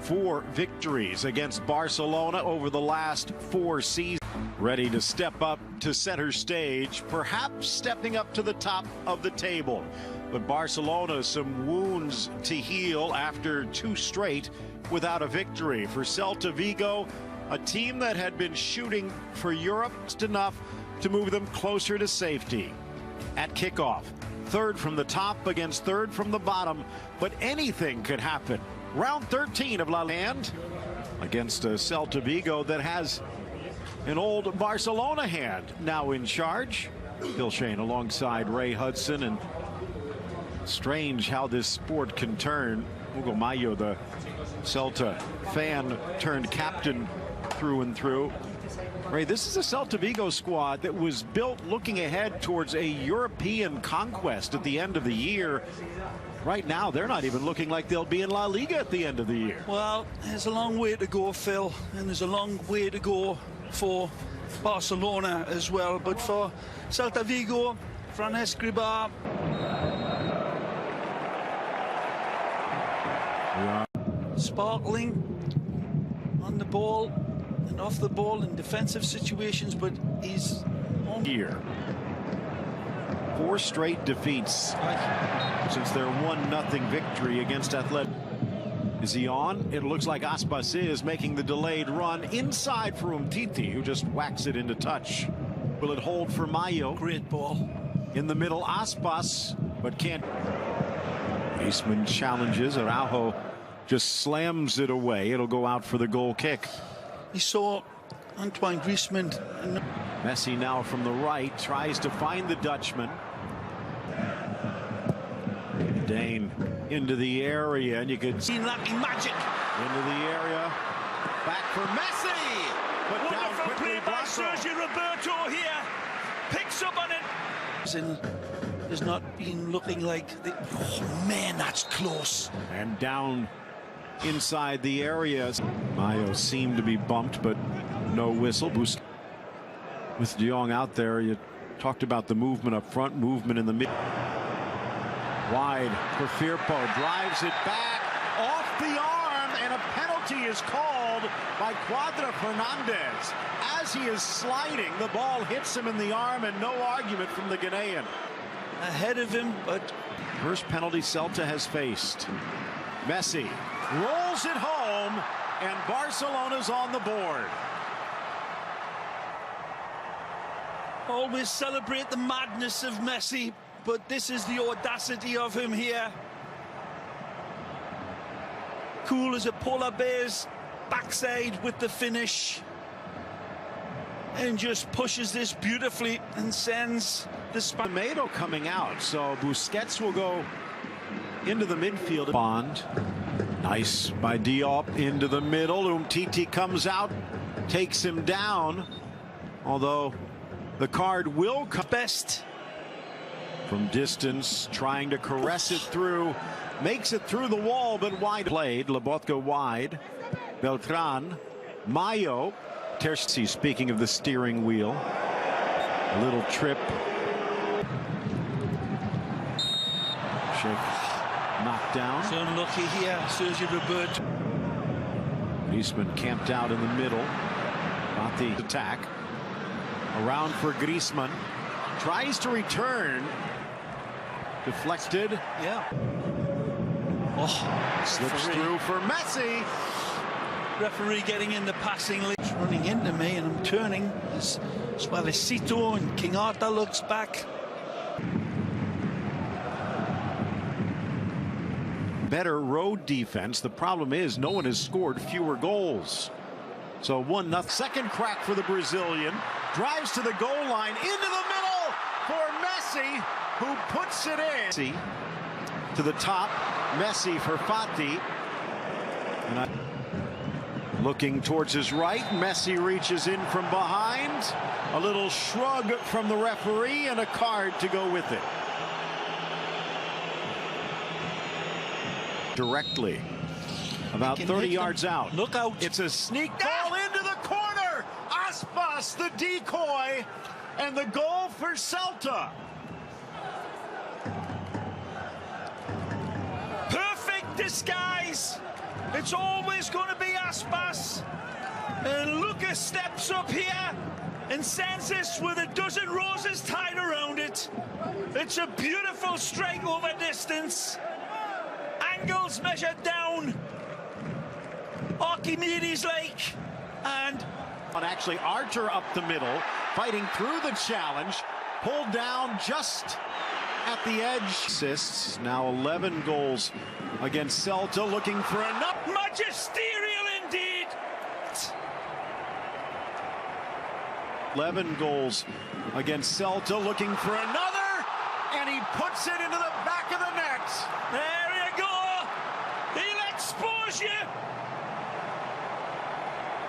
4 victories against Barcelona over the last 4 seasons. Ready to step up to center stage, perhaps stepping up to the top of the table. But Barcelona, some wounds to heal after 2 straight without a victory. For CeIta Vigo, a team that had been shooting for Europe just enough to move them closer to safety. At kickoff, 3rd from the top against 3rd from the bottom, but anything could happen. Round 13 of La Land against a CeIta Vigo that has an old Barcelona hand now in charge. Bill Shane alongside Ray Hudson, and strange how this sport can turn. Hugo Mayo, the CeIta fan turned captain through and through. Ray, this is a CeIta Vigo squad that was built looking ahead towards a European conquest at the end of the year. Right now, they're not even looking like they'll be in La Liga at the end of the year. Well, there's a long way to go, Phil, and there's a long way to go for Barcelona as well. But for CeIta Vigo, Fran Escribá, sparkling on the ball and off the ball in defensive situations, but he's on here. 4 straight defeats since their 1-0 victory against Athletic. Is he on? It looks like Aspas is making the delayed run inside for Özeti, who just whacks it into touch. Will it hold for Mayo? Great ball. In the middle, Aspas, but can't. Griezmann challenges. Araujo just slams it away. It'll go out for the goal kick. You saw Antoine Griezmann. Messi now from the right tries to find the Dutchman. Dane into the area, and you could see Lucky magic into the area. Back for Messi, but down wonderful quickly play by Blanco. Sergio Roberto here. Picks up on it. And has not been looking like the, oh man, that's close. And down inside the area. Mayo seemed to be bumped, but no whistle. With De Jong out there, you talked about the movement up front, movement in the mid. Wide for Firpo, drives it back off the arm, and a penalty is called by Quadra Fernandez. As he is sliding, the ball hits him in the arm, and no argument from the Ghanaian. Ahead of him, but first penalty CeIta has faced. Messi rolls it home, and Barcelona's on the board. Always celebrate the madness of Messi, but this is the audacity of him here. Cool as a polar bear's backside with the finish, and just pushes this beautifully and sends the Tomato coming out, so Busquets will go into the midfield. Bond, nice by Diop into the middle. Umtiti comes out, takes him down, although the card will come. Best from distance, trying to caress it through, makes it through the wall, but wide. Played, Lobotka wide, Beltran, Mayo, Terzi, speaking of the steering wheel, a little trip. Knocked down. So unlucky here, Sergio Roberto. Griezmann camped out in the middle. Not the attack. Around for Griezmann. Tries to return. Deflected. Yeah. Oh, slips through for Messi. Referee getting in the passing lane. It's running into me, and I'm turning as well as CeIta, and CeIta looks back. Better road defense. The problem is no one has scored fewer goals. So 1-0. Second crack for the Brazilian. Drives to the goal line, into the middle for Messi, who puts it in. To the top, Messi for Fati. And looking towards his right, Messi reaches in from behind. A little shrug from the referee and a card to go with it. Directly, about 30 yards out. Look out. It's a sneak ball into the corner. Aspas, the decoy, and the goal for CeIta. Perfect disguise. It's always going to be Aspas. And Lucas steps up here and sends this with a dozen roses tied around it. It's a beautiful strike over distance. Angles measured down Archimedes Lake. And actually Archer up the middle, fighting through the challenge, pulled down just at the edge. Assists, now 11 goals against CeIta, looking for enough. Magisterial indeed. 11 goals against CeIta, looking for another, and he puts it into the back of the net. There you go. He'll expose you.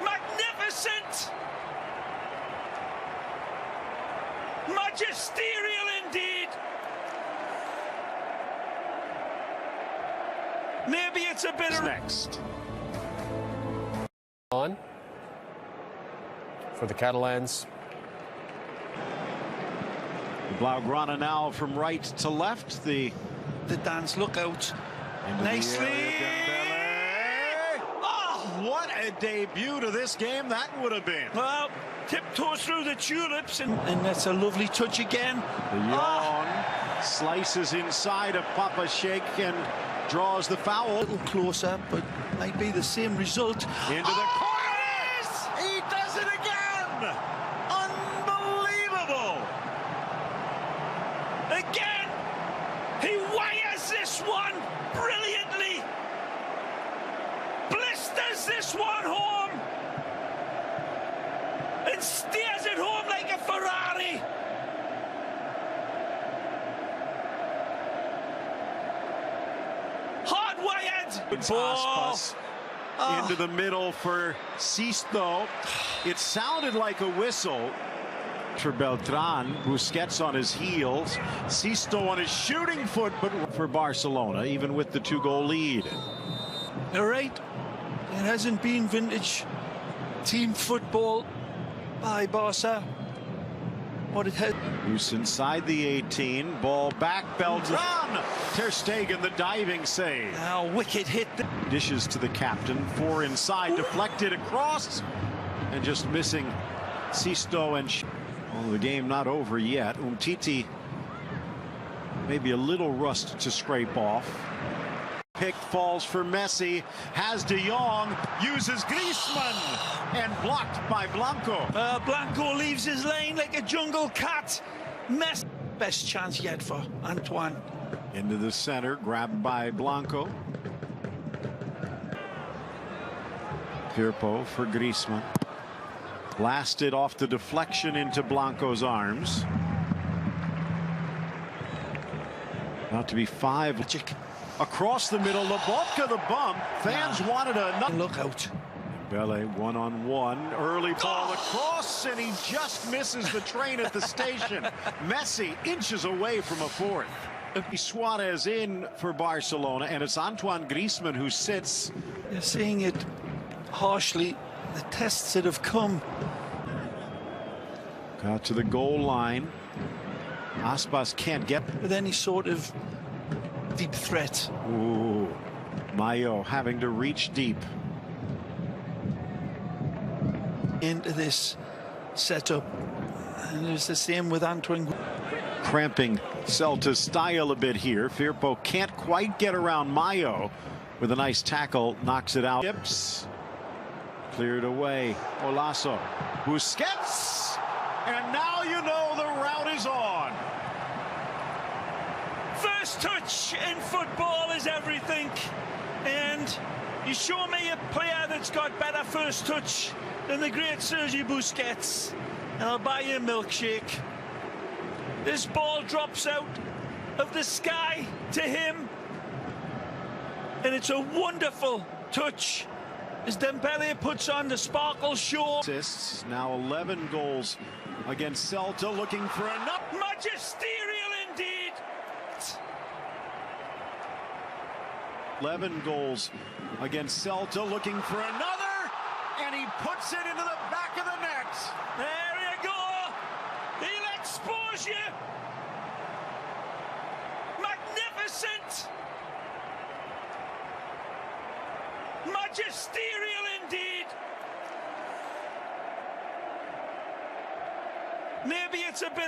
Magnificent. Magisterial indeed. Maybe it's a bit of... Next. On for the Catalans. Blaugrana now from right to left. The dance, look out. Nicely. Oh, what a debut to this game that would have been. Well, tiptoes through the tulips, and that's a lovely touch again. The yawn slices inside of Papa Sheikh and draws the foul. A little closer, but might be the same result. Into the corner! He does it again! Unbelievable! Again! He wires this one brilliantly! Blisters this one home! And steers it home like a Ferrari! Hard-wired! It's Aspas into the middle for CeIta. It sounded like a whistle for Beltran. Busquets on his heels. CeIta on his shooting foot, but for Barcelona, even with the 2-goal lead. You're right. It hasn't been vintage team football by Barca. What it has. Loose inside the 18. Ball back. Beltran. Ter Stegen, the diving save. Now wicked hit. Dishes to the captain. 4 inside. Deflected across. And just missing CeIta and... Well, the game not over yet. Umtiti maybe a little rust to scrape off. Pick falls for Messi. Has De Jong. Uses Griezmann. And blocked by Blanco. Blanco leaves his lane like a jungle cat. Messi. Best chance yet for Antoine. Into the center. Grabbed by Blanco. Firpo for Griezmann. Blasted off the deflection into Blanco's arms. About to be 5. Magic. Across the middle, Lobotka the bump. Fans wanted a look out. Bele one-on-one. Early ball across, and he just misses the train at the station. Messi inches away from a fourth. Suarez in for Barcelona, and it's Antoine Griezmann who sits. You're seeing it harshly. The tests that have come. Got to the goal line. Aspas can't get with any sort of deep threat. Ooh, Mayo having to reach deep into this setup, and it's the same with Antoine. Cramping CeIta's style a bit here. Firpo can't quite get around Mayo with a nice tackle, knocks it out. Chips cleared away. Olaso, Busquets, and now you know the route is on. First touch in football is everything, and you show me a player that's got better first touch than the great Sergi Busquets, and I'll buy you a milkshake. This ball drops out of the sky to him, and it's a wonderful touch as Dembele puts on the sparkle show. Assists, now 11 goals against CeIta, looking for enough. Magisterial indeed. 11 goals against CeIta, looking for another, and he puts it into the back of the net. There you go. He'll expose you. Magnificent. Magisterial indeed. Maybe it's a bit